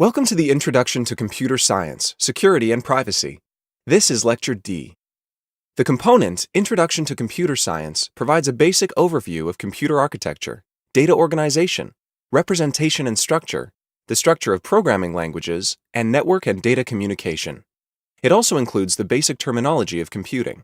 Welcome to the Introduction to Computer Science, Security and Privacy. This is Lecture D. The component, Introduction to Computer Science, provides a basic overview of computer architecture, data organization, representation and structure, the structure of programming languages, and network and data communication. It also includes the basic terminology of computing.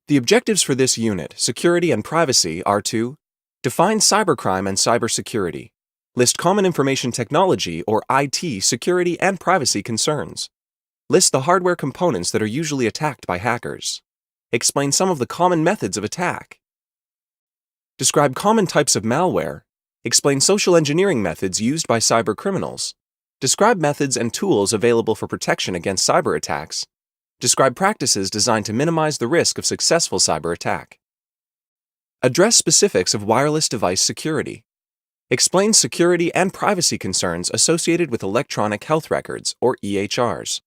The objectives for this unit, Security and Privacy, are to define cybercrime and cybersecurity, list common information technology or IT security and privacy concerns, list the hardware components that are usually attacked by hackers, explain some of the common methods of attack, describe common types of malware, explain social engineering methods used by cybercriminals, describe methods and tools available for protection against cyber attacks, describe practices designed to minimize the risk of successful cyber attack, address specifics of wireless device security, explain security and privacy concerns associated with electronic health records, or EHRs.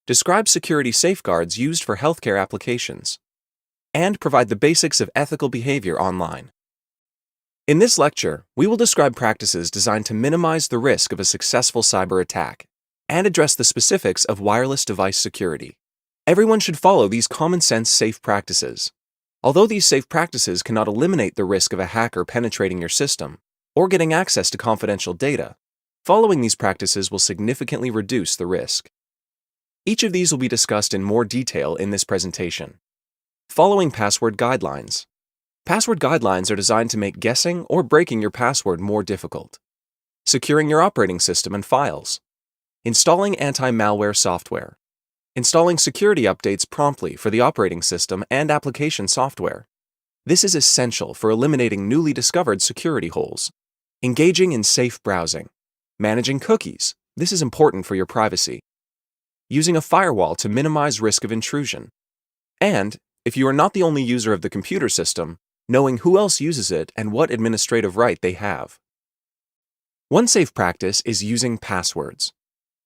Describe security safeguards used for healthcare applications. And provide the basics of ethical behavior online. In this lecture, we will describe practices designed to minimize the risk of a successful cyber attack and address the specifics of wireless device security. Everyone should follow these common-sense safe practices. Although these safe practices cannot eliminate the risk of a hacker penetrating your system, or getting access to confidential data, following these practices will significantly reduce the risk. Each of these will be discussed in more detail in this presentation. Following password guidelines. Password guidelines are designed to make guessing or breaking your password more difficult. Securing your operating system and files. Installing anti-malware software. Installing security updates promptly for the operating system and application software. This is essential for eliminating newly discovered security holes. Engaging in safe browsing. Managing cookies. This is important for your privacy. Using a firewall to minimize risk of intrusion. And, if you are not the only user of the computer system, knowing who else uses it and what administrative right they have. One safe practice is using passwords.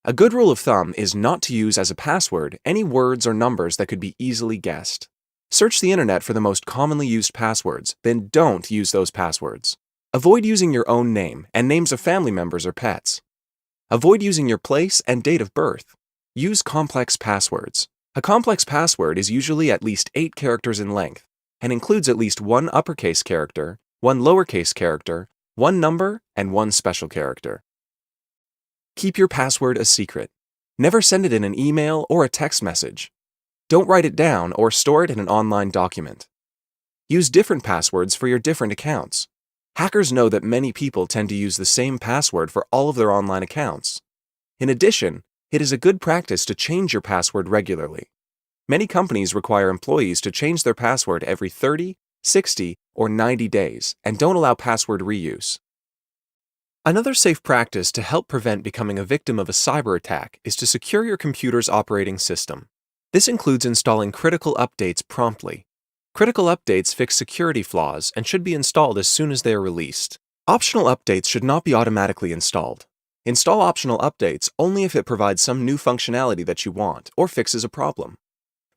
A good rule of thumb is not to use as a password any words or numbers that could be easily guessed. Search the internet for the most commonly used passwords, then don't use those passwords. Avoid using your own name and names of family members or pets. Avoid using your place and date of birth. Use complex passwords. A complex password is usually at least 8 characters in length and includes at least one uppercase character, one lowercase character, one number, and one special character. Keep your password a secret. Never send it in an email or a text message. Don't write it down or store it in an online document. Use different passwords for your different accounts. Hackers know that many people tend to use the same password for all of their online accounts. In addition, it is a good practice to change your password regularly. Many companies require employees to change their password every 30, 60, or 90 days and don't allow password reuse. Another safe practice to help prevent becoming a victim of a cyber attack is to secure your computer's operating system. This includes installing critical updates promptly. Critical updates fix security flaws and should be installed as soon as they are released. Optional updates should not be automatically installed. Install optional updates only if it provides some new functionality that you want or fixes a problem.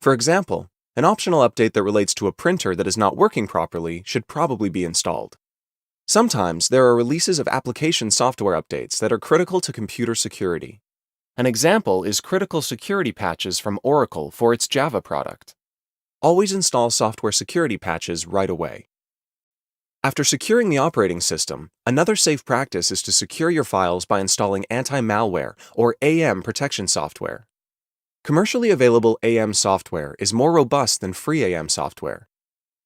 For example, an optional update that relates to a printer that is not working properly should probably be installed. Sometimes there are releases of application software updates that are critical to computer security. An example is critical security patches from Oracle for its Java product. Always install software security patches right away. After securing the operating system, another safe practice is to secure your files by installing anti-malware or AM protection software. Commercially available AM software is more robust than free AM software.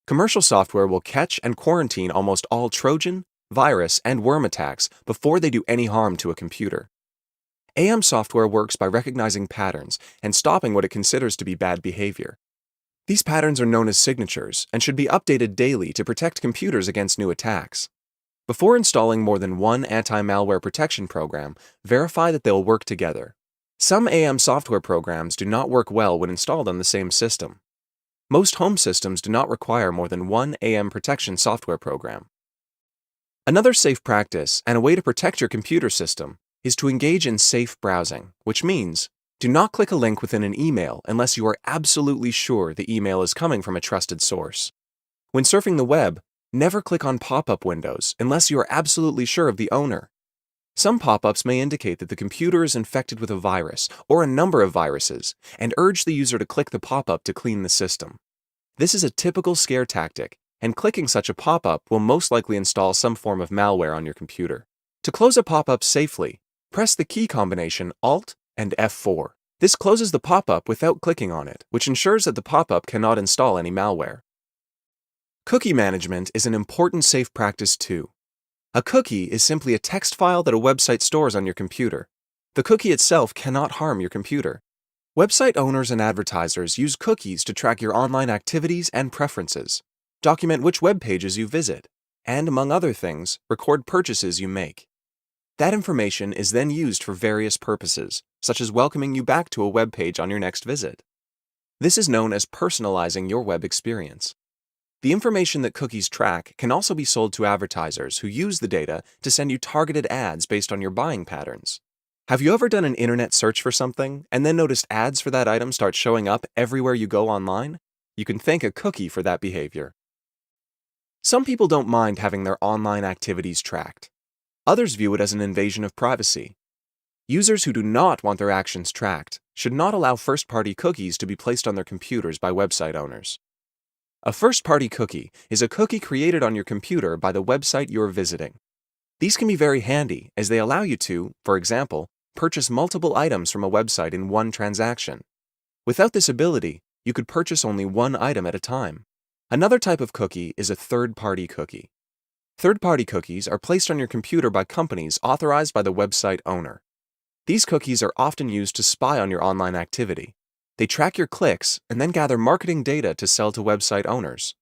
Commercial software will catch and quarantine almost all Trojan, virus, and worm attacks before they do any harm to a computer. AM software works by recognizing patterns and stopping what it considers to be bad behavior. These patterns are known as signatures and should be updated daily to protect computers against new attacks. Before installing more than one anti-malware protection program, verify that they will work together. Some AM software programs do not work well when installed on the same system. Most home systems do not require more than one AM protection software program. Another safe practice and a way to protect your computer system is to engage in safe browsing, which means do not click a link within an email unless you are absolutely sure the email is coming from a trusted source. When surfing the web, never click on pop-up windows unless you are absolutely sure of the owner. Some pop-ups may indicate that the computer is infected with a virus or a number of viruses and urge the user to click the pop-up to clean the system. This is a typical scare tactic, and clicking such a pop-up will most likely install some form of malware on your computer. To close a pop-up safely, press the key combination Alt and F4. This closes the pop-up without clicking on it, which ensures that the pop-up cannot install any malware. Cookie management is an important safe practice too. A cookie is simply a text file that a website stores on your computer. The cookie itself cannot harm your computer. Website owners and advertisers use cookies to track your online activities and preferences, document which web pages you visit, and, among other things, record purchases you make. That information is then used for various purposes, such as welcoming you back to a web page on your next visit. This is known as personalizing your web experience. The information that cookies track can also be sold to advertisers who use the data to send you targeted ads based on your buying patterns. Have you ever done an internet search for something and then noticed ads for that item start showing up everywhere you go online? You can thank a cookie for that behavior. Some people don't mind having their online activities tracked. Others view it as an invasion of privacy. Users who do not want their actions tracked should not allow first-party cookies to be placed on their computers by website owners. A first-party cookie is a cookie created on your computer by the website you're visiting. These can be very handy as they allow you to, for example, purchase multiple items from a website in one transaction. Without this ability, you could purchase only one item at a time. Another type of cookie is a third-party cookie. Third-party cookies are placed on your computer by companies authorized by the website owner. These cookies are often used to spy on your online activity. They track your clicks and then gather marketing data to sell to website owners.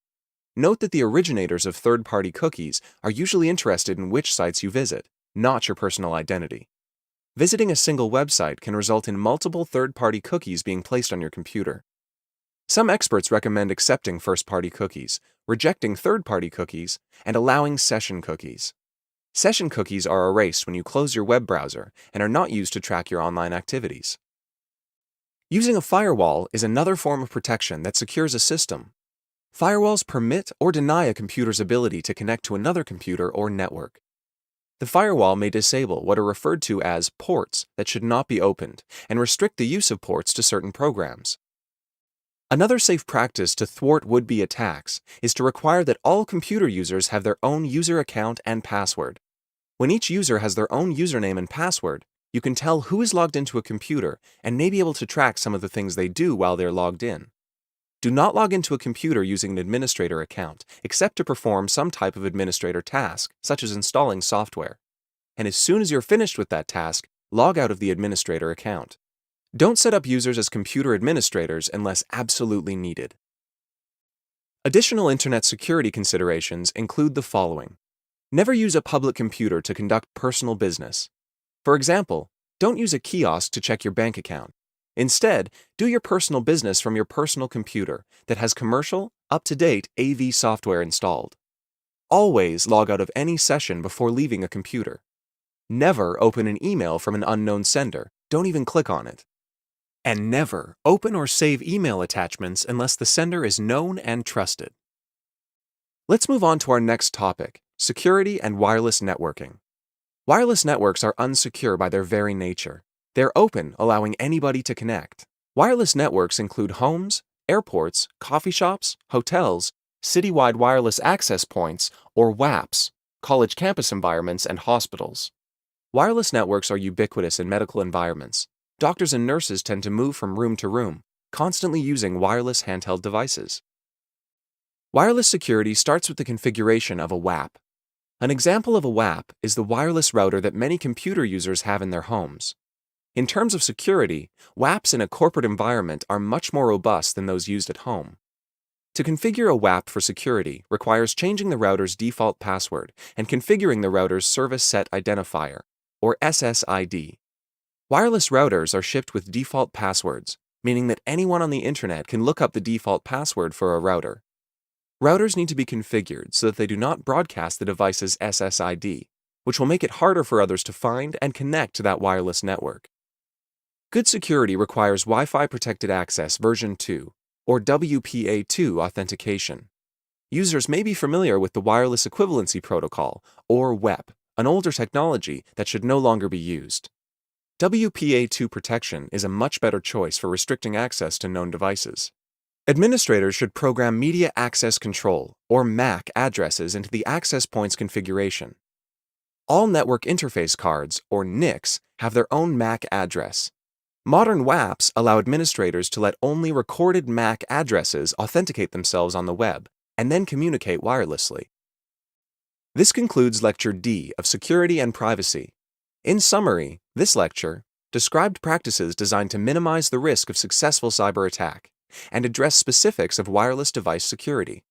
Note that the originators of third-party cookies are usually interested in which sites you visit, not your personal identity. Visiting a single website can result in multiple third-party cookies being placed on your computer. Some experts recommend accepting first-party cookies, rejecting third-party cookies, and allowing session cookies. Session cookies are erased when you close your web browser and are not used to track your online activities. Using a firewall is another form of protection that secures a system. Firewalls permit or deny a computer's ability to connect to another computer or network. The firewall may disable what are referred to as ports that should not be opened and restrict the use of ports to certain programs. Another safe practice to thwart would-be attacks is to require that all computer users have their own user account and password. When each user has their own username and password, you can tell who is logged into a computer and may be able to track some of the things they do while they're logged in. Do not log into a computer using an administrator account, except to perform some type of administrator task, such as installing software. And as soon as you're finished with that task, log out of the administrator account. Don't set up users as computer administrators unless absolutely needed. Additional internet security considerations include the following. Never use a public computer to conduct personal business. For example, don't use a kiosk to check your bank account. Instead, do your personal business from your personal computer that has commercial, up-to-date AV software installed. Always log out of any session before leaving a computer. Never open an email from an unknown sender. Don't even click on it. And never open or save email attachments unless the sender is known and trusted. Let's move on to our next topic, security and wireless networking. Wireless networks are unsecure by their very nature. They're open, allowing anybody to connect. Wireless networks include homes, airports, coffee shops, hotels, citywide wireless access points, or WAPs, college campus environments, and hospitals. Wireless networks are ubiquitous in medical environments. Doctors and nurses tend to move from room to room, constantly using wireless handheld devices. Wireless security starts with the configuration of a WAP. An example of a WAP is the wireless router that many computer users have in their homes. In terms of security, WAPs in a corporate environment are much more robust than those used at home. To configure a WAP for security requires changing the router's default password and configuring the router's Service Set Identifier, or SSID. Wireless routers are shipped with default passwords, meaning that anyone on the internet can look up the default password for a router. Routers need to be configured so that they do not broadcast the device's SSID, which will make it harder for others to find and connect to that wireless network. Good security requires Wi-Fi Protected Access version 2, or WPA2 authentication. Users may be familiar with the Wireless Equivalency Protocol, or WEP, an older technology that should no longer be used. WPA2 protection is a much better choice for restricting access to known devices. Administrators should program Media Access Control, or MAC, addresses into the access points configuration. All network interface cards, or NICs, have their own MAC address. Modern WAPs allow administrators to let only recorded MAC addresses authenticate themselves on the web, and then communicate wirelessly. This concludes Lecture D of Security and Privacy. In summary, this lecture described practices designed to minimize the risk of successful cyber attack and address specifics of wireless device security.